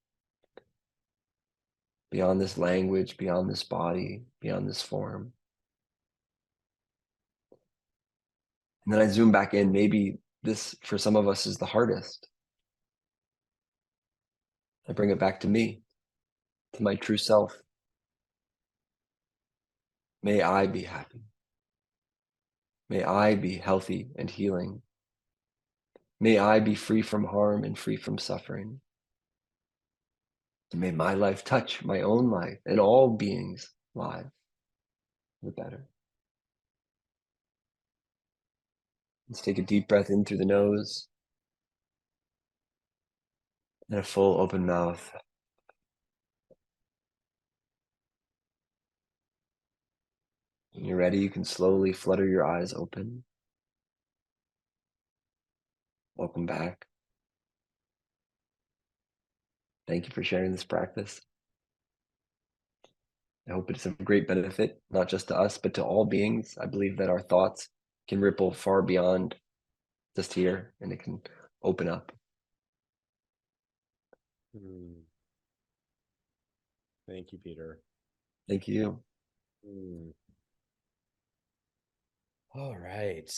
[SPEAKER 2] beyond this language, beyond this body, beyond this form. And then I zoom back in. Maybe this, for some of us, is the hardest. I bring it back to me, to my true self. May I be happy. May I be healthy and healing. May I be free from harm and free from suffering. May my life touch my own life and all beings' lives the better. Let's take a deep breath in through the nose and a full open mouth. When you're ready, you can slowly flutter your eyes open. Welcome back. Thank you for sharing this practice. I hope it's of great benefit, not just to us, but to all beings. I believe that our thoughts can ripple far beyond just here, and it can open up.
[SPEAKER 1] Thank you, Peter.
[SPEAKER 2] Thank you.
[SPEAKER 1] All right.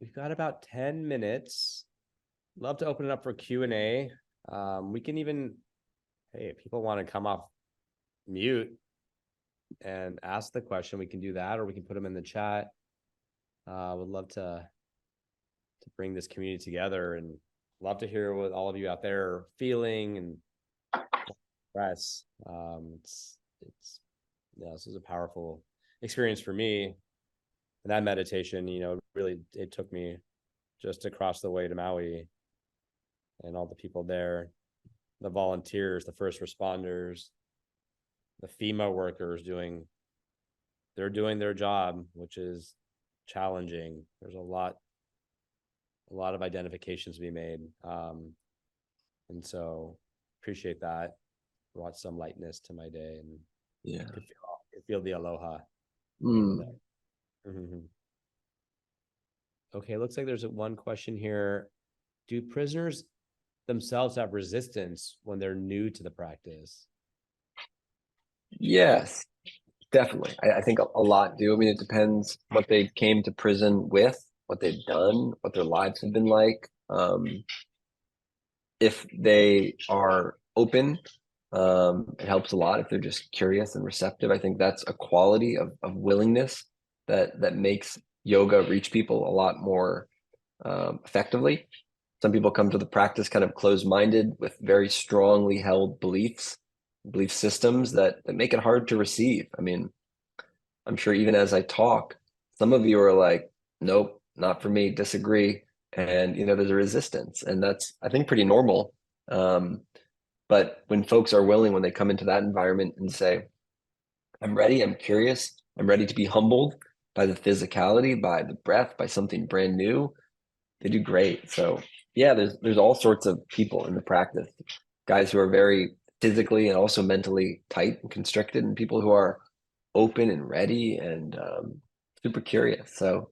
[SPEAKER 1] We've got about 10 minutes. Love to open it up for Q&A. We can even, hey, if people want to come off mute and ask the question, we can do that, or we can put them in the chat. Would love to bring this community together, and love to hear what all of you out there are feeling and express. This is a powerful experience for me. And that meditation, really, it took me just across the way to Maui, and all the people there, the volunteers, the first responders, the FEMA workers they're doing their job, which is challenging. There's a lot of identifications to be made. And so appreciate that. Brought some lightness to my day, and could feel the aloha. Okay, looks like there's one question here. Do prisoners themselves have resistance when they're new to the practice?
[SPEAKER 2] Yes, definitely. I think a lot do. I mean, it depends what they came to prison with, what they've done, what their lives have been like. If they are open, it helps a lot. If they're just curious and receptive, I think that's a quality of willingness that makes yoga reach people a lot more effectively. Some people come to the practice kind of closed-minded with very strongly held belief systems that make it hard to receive. I mean, I'm sure even as I talk, some of you are like, nope, not for me, disagree. And, there's a resistance, and that's, I think, pretty normal. But when folks are willing, when they come into that environment and say, I'm ready, I'm curious, I'm ready to be humbled by the physicality, by the breath, by something brand new, they do great. So yeah, there's all sorts of people in the practice, guys who are very physically and also mentally tight and constricted, and people who are open and ready and super curious. So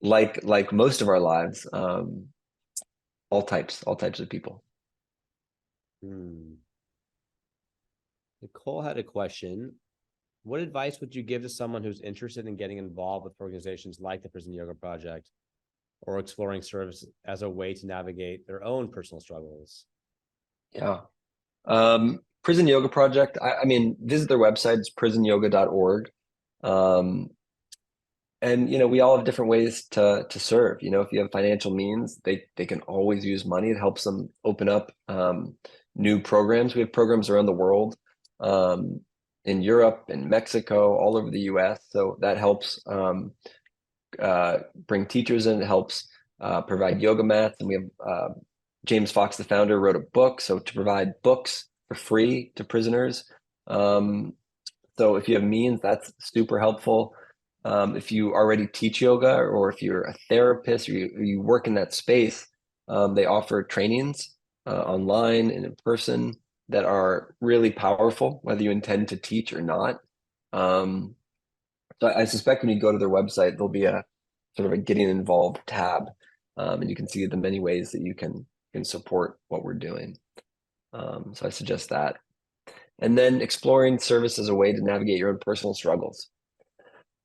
[SPEAKER 2] like most of our lives, all types of people.
[SPEAKER 1] Nicole had a question. What advice would you give to someone who's interested in getting involved with organizations like the Prison Yoga Project, or exploring service as a way to navigate their own personal struggles?
[SPEAKER 2] Yeah. Prison Yoga Project, I mean, visit their website. It's prisonyoga.org. And we all have different ways to serve. If you have financial means, they can always use money. It helps them open up new programs. We have programs around the world, in Europe, in Mexico, all over the US. So that helps bring teachers in. It helps provide yoga mats. And we have James Fox, the founder, wrote a book. So to provide books for free to prisoners. So if you have means, that's super helpful. If you already teach yoga, or if you're a therapist, or you work in that space, they offer trainings online and in person that are really powerful, whether you intend to teach or not. So I suspect when you go to their website, there'll be a sort of a getting involved tab, and you can see the many ways that you can support what we're doing. So I suggest that. And then exploring service as a way to navigate your own personal struggles.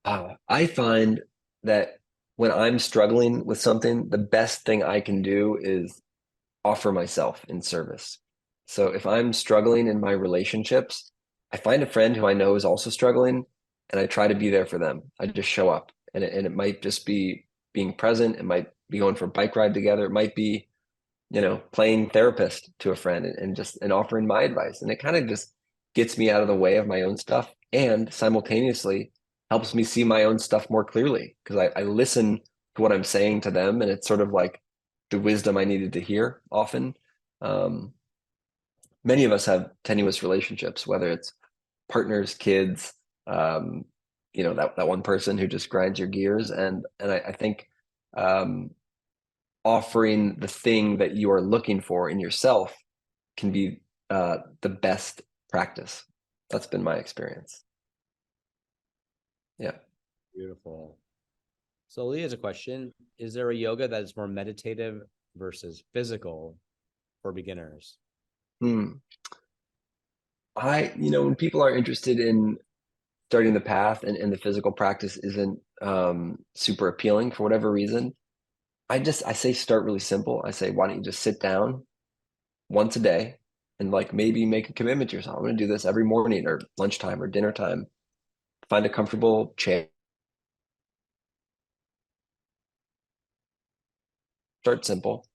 [SPEAKER 2] I find that when I'm struggling with something, the best thing I can do is offer myself in service. So if I'm struggling in my relationships, I find a friend who I know is also struggling, and I try to be there for them. I just show up, and it might just be being present. It might be going for a bike ride together. It might be, playing therapist to a friend and offering my advice. And it kind of just gets me out of the way of my own stuff and simultaneously helps me see my own stuff more clearly because I listen to what I'm saying to them, and it's sort of like the wisdom I needed to hear often. Many of us have tenuous relationships, whether it's partners, kids, um, that one person who just grinds your gears. And I think offering the thing that you are looking for in yourself can be the best practice. That's been my experience. Yeah.
[SPEAKER 1] Beautiful. So Lee has a question. Is there a yoga that is more meditative versus physical for beginners?
[SPEAKER 2] When people are interested in starting the path and the physical practice isn't super appealing for whatever reason, I say start really simple. I say, why don't you just sit down once a day and like maybe make a commitment to yourself. I'm going to do this every morning or lunchtime or dinner time. Find a comfortable chair. Start simple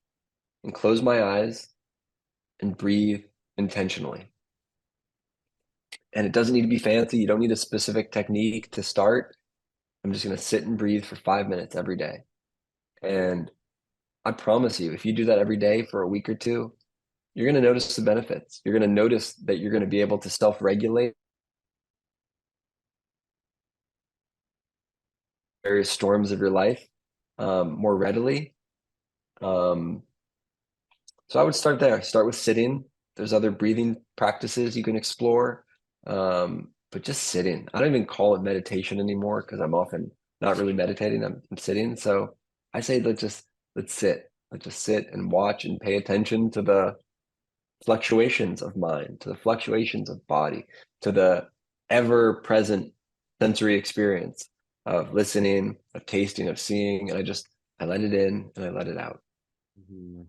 [SPEAKER 2] and close my eyes and breathe intentionally. And it doesn't need to be fancy. You don't need a specific technique to start. I'm just going to sit and breathe for 5 minutes every day. And I promise you, if you do that every day for a week or two, you're going to notice the benefits. You're going to notice that you're going to be able to self-regulate various storms of your life more readily. So I would start there. Start with sitting. There's other breathing practices you can explore, but just sitting. I don't even call it meditation anymore because I'm often not really meditating. I'm sitting. So I say let's sit. Let's just sit and watch and pay attention to the fluctuations of mind, to the fluctuations of body, to the ever-present sensory experience of listening, of tasting, of seeing. And I let it in and I let it out.
[SPEAKER 1] Mm-hmm.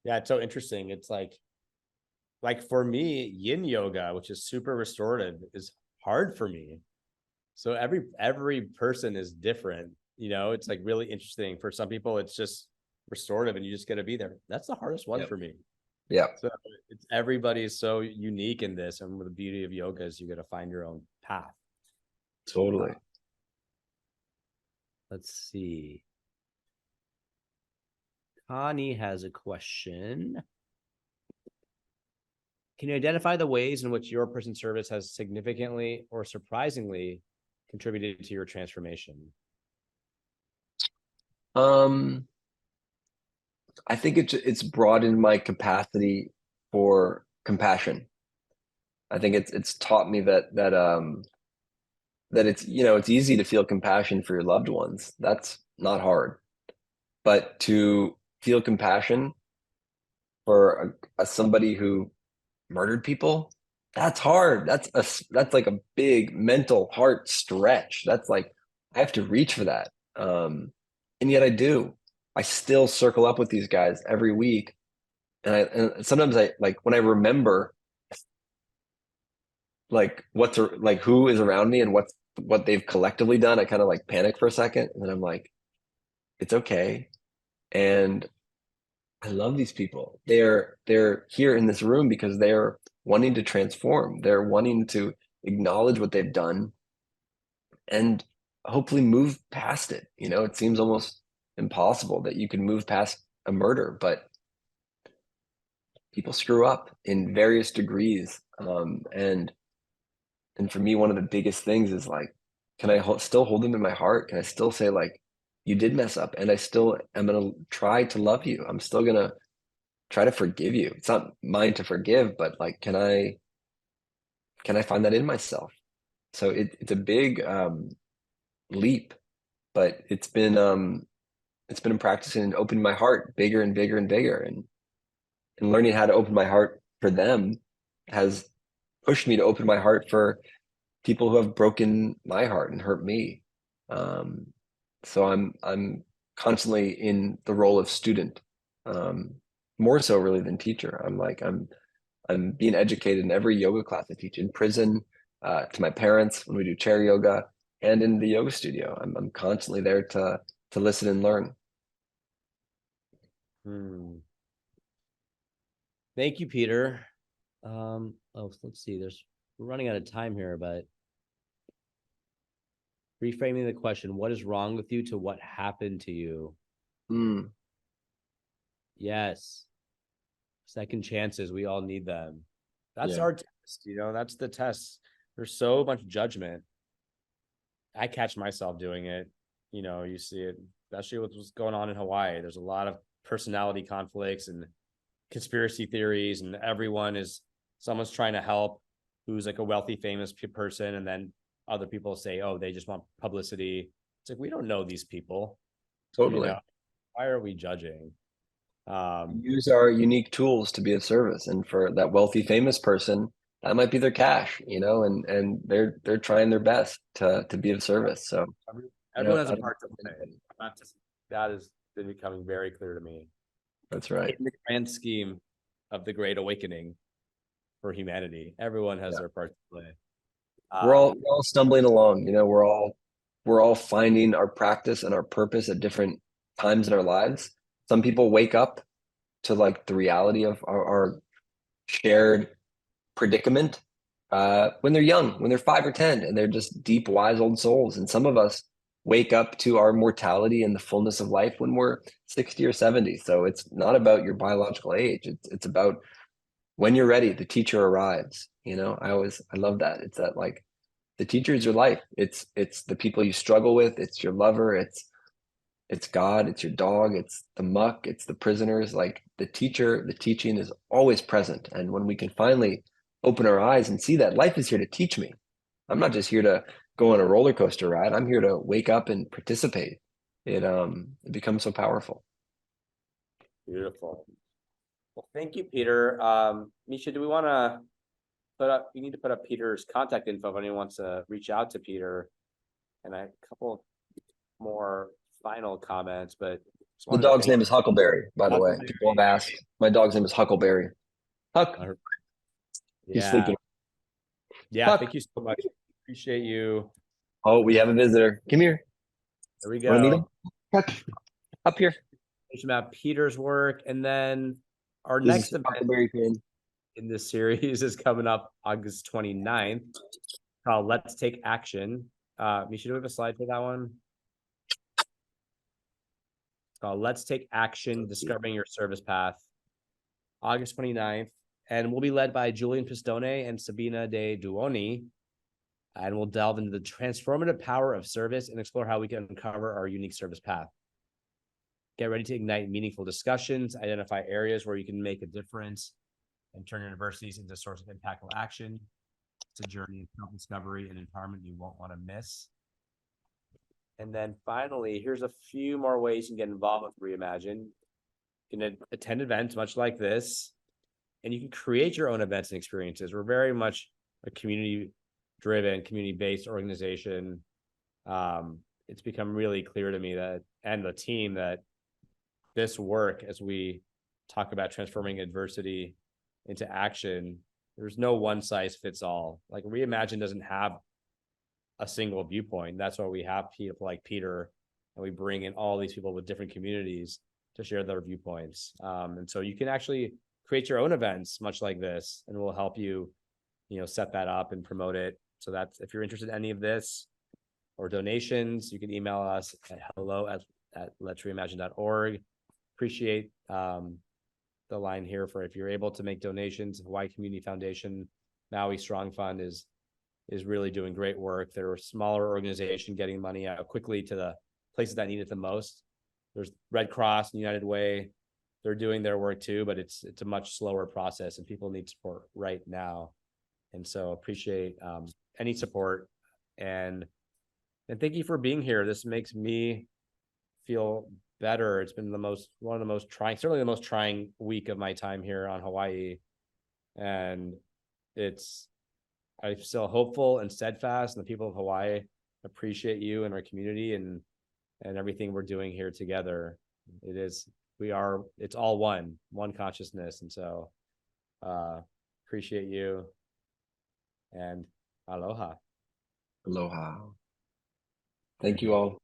[SPEAKER 1] Yeah, it's so interesting. It's like for me, yin yoga, which is super restorative, is hard for me. So every person is different. It's like really interesting. For some people, it's just restorative and you just got to be there. That's the hardest one for me.
[SPEAKER 2] Yeah.
[SPEAKER 1] So everybody is so unique in this. And the beauty of yoga is you got to find your own path.
[SPEAKER 2] Totally.
[SPEAKER 1] Let's see. Connie has a question. Can you identify the ways in which your person service has significantly or surprisingly contributed to your transformation?
[SPEAKER 2] I think it's broadened my capacity for compassion. I think it's taught me that it's easy to feel compassion for your loved ones. That's not hard. But to feel compassion for somebody who murdered people, that's hard. That's like a big mental heart stretch. That's like I have to reach for that. And yet I do. I still circle up with these guys every week. And sometimes I like when I remember like like who is around me and what they've collectively done, I kind of like panic for a second. And then I'm like, it's okay. And I love these people. They're here in this room because they're wanting to transform. They're wanting to acknowledge what they've done and hopefully move past it. It seems almost impossible that you can move past a murder, but people screw up in various degrees. And for me, one of the biggest things is like, can I still hold them in my heart? Can I still say like, you did mess up, and I still am gonna try to love you. I'm still gonna try to forgive you. It's not mine to forgive, but like, can I find that in myself? So it's a big leap, but it's been practicing and opening my heart bigger and bigger and bigger, and learning how to open my heart for them has pushed me to open my heart for people who have broken my heart and hurt me. So I'm constantly in the role of student, more so really than teacher. I'm being educated in every yoga class I teach in prison, to my parents when we do chair yoga, and in the yoga studio. I'm constantly there to listen and learn.
[SPEAKER 1] Thank you, Peter. Let's see. We're running out of time here, but reframing the question, what is wrong with you to what happened to you?
[SPEAKER 2] Mm,
[SPEAKER 1] Yes. Second chances, we all need them. That's
[SPEAKER 2] yeah,
[SPEAKER 1] our test, that's the test. There's so much judgment. I catch myself doing it. You see it, especially with what's going on in Hawaii. There's a lot of personality conflicts and conspiracy theories, and someone's trying to help who's like a wealthy, famous person, and then other people say, oh, they just want publicity. It's like, we don't know these people.
[SPEAKER 2] totally.
[SPEAKER 1] Why are we judging?
[SPEAKER 2] Use our unique tools to be of service, and for that wealthy, famous person, that might be their cash, and they're trying their best to be of service. So,
[SPEAKER 1] Everyone has
[SPEAKER 2] I
[SPEAKER 1] a
[SPEAKER 2] don't
[SPEAKER 1] part to play. That has been becoming very clear to me.
[SPEAKER 2] That's right.
[SPEAKER 1] In the grand scheme of the Great Awakening for humanity, everyone has their part to play.
[SPEAKER 2] We're all stumbling along. We're all finding our practice and our purpose at different times in our lives. Some people wake up to like the reality of our shared predicament when they're young, when they're 5 or 10, and they're just deep, wise old souls. And some of us wake up to our mortality and the fullness of life when we're 60 or 70. So it's not about your biological age. It's about when you're ready, the teacher arrives. I love that. It's that, like, the teacher is your life. It's the people you struggle with. It's your lover. It's God. It's your dog. It's the muck. It's the prisoners. Like, the teacher, the teaching is always present. And when we can finally open our eyes and see that life is here to teach me, I'm not just here to go on a roller coaster ride. I'm here to wake up and participate. It becomes so powerful.
[SPEAKER 1] Beautiful. Well, thank you, Peter. Misha, do we want to we need to put up Peter's contact info if anyone wants to reach out to Peter, and a couple more final comments, but
[SPEAKER 2] The dog's name is Huckleberry, by the way. People have asked. My dog's name is Huckleberry. Huck. He's sleeping.
[SPEAKER 1] Yeah,
[SPEAKER 2] Huck.
[SPEAKER 1] thank you so much. Appreciate you.
[SPEAKER 2] Oh, we have a visitor. Come here.
[SPEAKER 1] There we
[SPEAKER 2] Want to meet
[SPEAKER 1] go.
[SPEAKER 2] him? Huck. Up here.
[SPEAKER 1] About Peter's work, and then our
[SPEAKER 2] This
[SPEAKER 1] next
[SPEAKER 2] is
[SPEAKER 1] event
[SPEAKER 2] Huckleberry fan.
[SPEAKER 1] in this series is coming up August 29th, called Let's Take Action. Misha, do we have a slide for that one? It's called Let's Take Action, Discovering Your Service Path, August 29th. And we'll be led by Julian Pistone and Sabina de Duoni. And we'll delve into the transformative power of service and explore how we can uncover our unique service path. Get ready to ignite meaningful discussions, identify areas where you can make a difference, and turn universities into a source of impactful action. It's a journey of self-discovery and empowerment you won't want to miss. And then finally, here's a few more ways you can get involved with Reimagine. You can attend events much like this, and you can create your own events and experiences. We're very much a community-driven, community-based organization. It's become really clear to me that, and the team, that this work, as we talk about transforming adversity into action, there's no one size fits all. Like, Reimagine doesn't have a single viewpoint. That's why we have people like Peter, and we bring in all these people with different communities to share their viewpoints. And so you can actually create your own events much like this, and we'll help you, set that up and promote it. So that's, if you're interested in any of this or donations, you can email us at hello@letsreimagine.org. Appreciate the line here for, if you're able to make donations. Hawaii Community Foundation Maui Strong Fund is really doing great work. They're a smaller organization getting money out quickly to the places that need it the most. There's Red Cross and United Way. They're doing their work too, but it's a much slower process, and people need support right now. And so appreciate any support, and thank you for being here. This makes me feel better. It's been one of the most trying, certainly the most trying week of my time here on Hawaii. And I'm still hopeful and steadfast, and the people of Hawaii appreciate you and our community and everything we're doing here together. It's all one consciousness. And so appreciate you, and aloha.
[SPEAKER 2] Aloha. Thank you all.